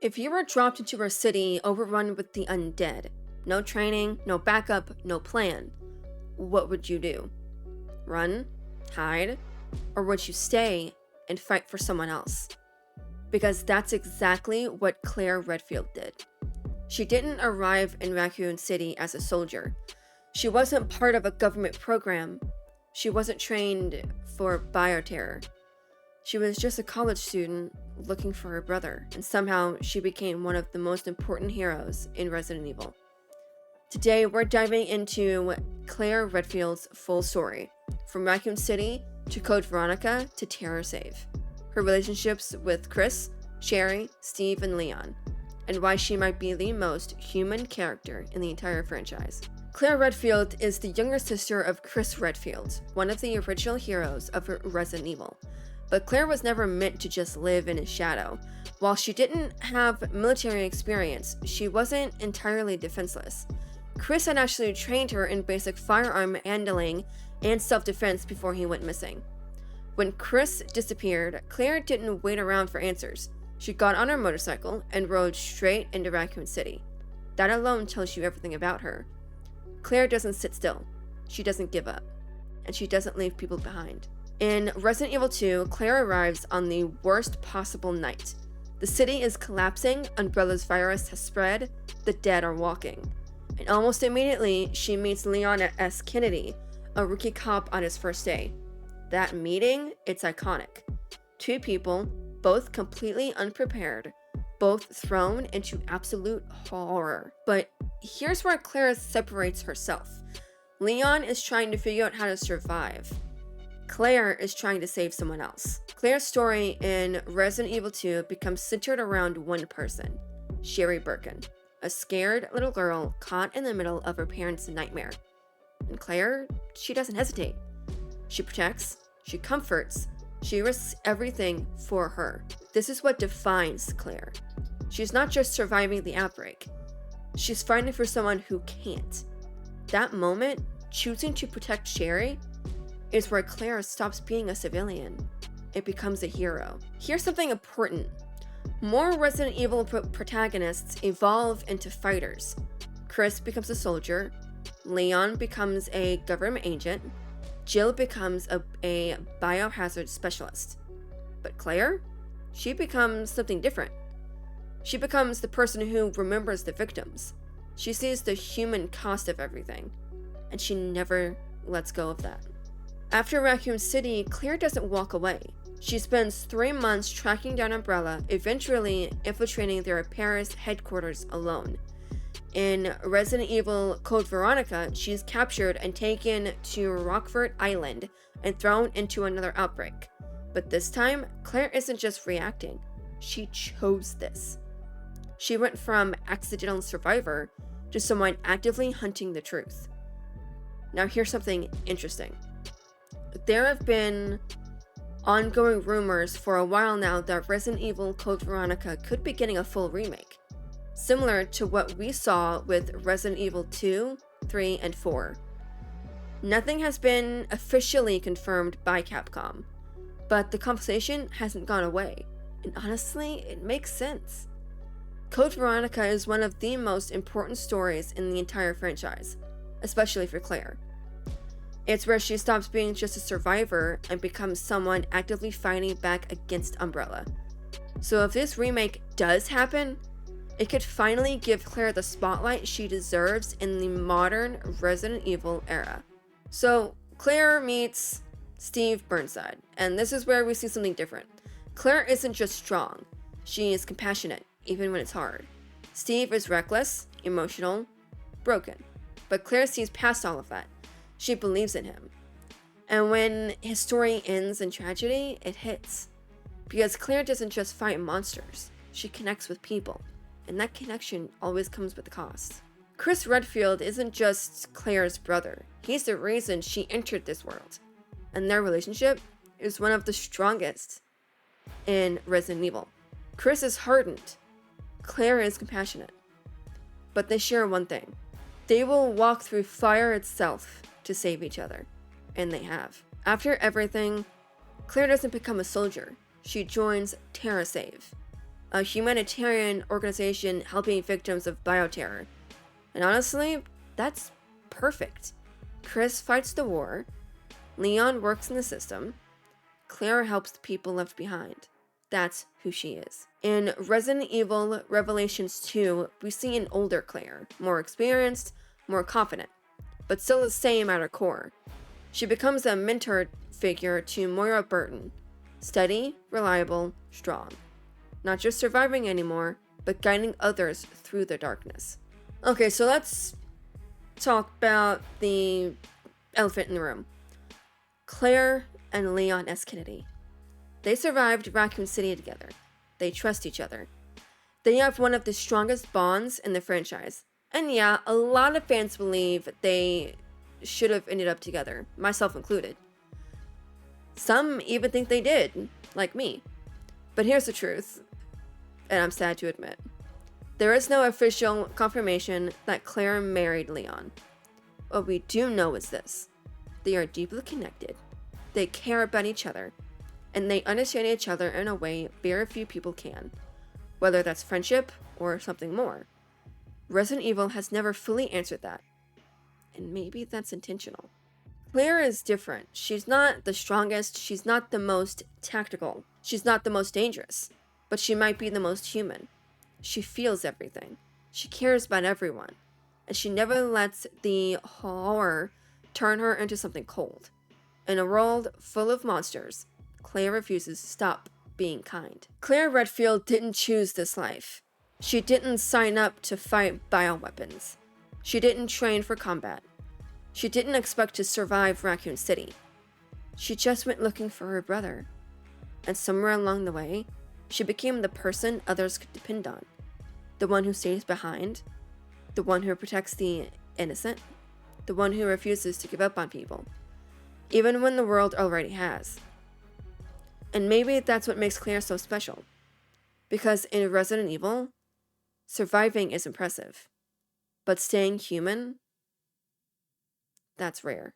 If you were dropped into a city overrun with the undead, no training, no backup, no plan, what would you do? Run? Hide? Or would you stay and fight for someone else? Because that's exactly what Claire Redfield did. She didn't arrive in Raccoon City as a soldier. She wasn't part of a government program. She wasn't trained for bioterror. She was just a college student looking for her brother, and somehow she became one of the most important heroes in Resident Evil. Today, we're diving into Claire Redfield's full story, from Raccoon City to Code Veronica to Terror Save, her relationships with Chris, Jayrey, Steve, and Leon, and why she might be the most human character in the entire franchise. Claire Redfield is the younger sister of Chris Redfield, one of the original heroes of Resident Evil. But Claire was never meant to just live in his shadow. While she didn't have military experience, she wasn't entirely defenseless. Chris had actually trained her in basic firearm handling and self-defense before he went missing. When Chris disappeared, Claire didn't wait around for answers. She got on her motorcycle and rode straight into Raccoon City. That alone tells you everything about her. Claire doesn't sit still. She doesn't give up. And she doesn't leave people behind. In Resident Evil 2, Claire arrives on the worst possible night. The city is collapsing, Umbrella's virus has spread, the dead are walking. And almost immediately, she meets Leon S. Kennedy, a rookie cop on his first day. That meeting, it's iconic. Two people, both completely unprepared, both thrown into absolute horror. But here's where Claire separates herself. Leon is trying to figure out how to survive. Claire is trying to save someone else. Claire's story in Resident Evil 2 becomes centered around one person, Jayrey Birkin, a scared little girl caught in the middle of her parents' nightmare. And Claire, she doesn't hesitate. She protects, she comforts, she risks everything for her. This is what defines Claire. She's not just surviving the outbreak, she's fighting for someone who can't. That moment, choosing to protect Jayrey, is where Claire stops being a civilian. It becomes a hero. Here's something important. More Resident Evil protagonists evolve into fighters. Chris becomes a soldier, Leon becomes a government agent, Jill becomes a biohazard specialist. But Claire? She becomes something different. She becomes the person who remembers the victims. She sees the human cost of everything, and she never lets go of that. After Raccoon City, Claire doesn't walk away. She spends 3 months tracking down Umbrella, eventually infiltrating their Paris headquarters alone. In Resident Evil Code Veronica, she's captured and taken to Rockford Island and thrown into another outbreak. But this time, Claire isn't just reacting. She chose this. She went from accidental survivor to someone actively hunting the truth. Now here's something interesting. There have been ongoing rumors for a while now that Resident Evil Code Veronica could be getting a full remake, similar to what we saw with Resident Evil 2, 3, and 4. Nothing has been officially confirmed by Capcom, but the conversation hasn't gone away, and honestly, it makes sense. Code Veronica is one of the most important stories in the entire franchise, especially for Claire. It's where she stops being just a survivor and becomes someone actively fighting back against Umbrella. So if this remake does happen, it could finally give Claire the spotlight she deserves in the modern Resident Evil era. So Claire meets Steve Burnside, and this is where we see something different. Claire isn't just strong, she is compassionate, even when it's hard. Steve is reckless, emotional, broken, but Claire sees past all of that. She believes in him. And when his story ends in tragedy, it hits. Because Claire doesn't just fight monsters, she connects with people. And that connection always comes with a cost. Chris Redfield isn't just Claire's brother. He's the reason she entered this world. And their relationship is one of the strongest in Resident Evil. Chris is hardened. Claire is compassionate. But they share one thing. They will walk through fire itself to save each other. And they have. After everything, Claire doesn't become a soldier. She joins Terror Save. a humanitarian organization helping victims of bioterror. And honestly, that's perfect. Chris fights the war, Leon works in the system, Claire helps the people left behind. That's who she is. In Resident Evil Revelations 2, we see an older Claire, more experienced, more confident, but still the same at her core. She becomes a mentor figure to Moira Burton, steady, reliable, strong. Not just surviving anymore, but guiding others through the darkness. Okay, so let's talk about the elephant in the room. Claire and Leon S. Kennedy. They survived Raccoon City together. They trust each other. They have one of the strongest bonds in the franchise. And yeah, a lot of fans believe they should have ended up together, myself included. Some even think they did, like me. But here's the truth, and I'm sad to admit. There is no official confirmation that Claire married Leon. What we do know is this. They are deeply connected. They care about each other. And they understand each other in a way very few people can. Whether that's friendship or something more. Resident Evil has never fully answered that. And maybe that's intentional. Claire is different. She's not the strongest. She's not the most tactical. She's not the most dangerous. But she might be the most human. She feels everything. She cares about everyone. And she never lets the horror turn her into something cold. In a world full of monsters, Claire refuses to stop being kind. Claire Redfield didn't choose this life. She didn't sign up to fight bioweapons. She didn't train for combat. She didn't expect to survive Raccoon City. She just went looking for her brother. And somewhere along the way, she became the person others could depend on. The one who stays behind. The one who protects the innocent. The one who refuses to give up on people. Even when the world already has. And maybe that's what makes Claire so special. Because in Resident Evil, surviving is impressive. But staying human, that's rare.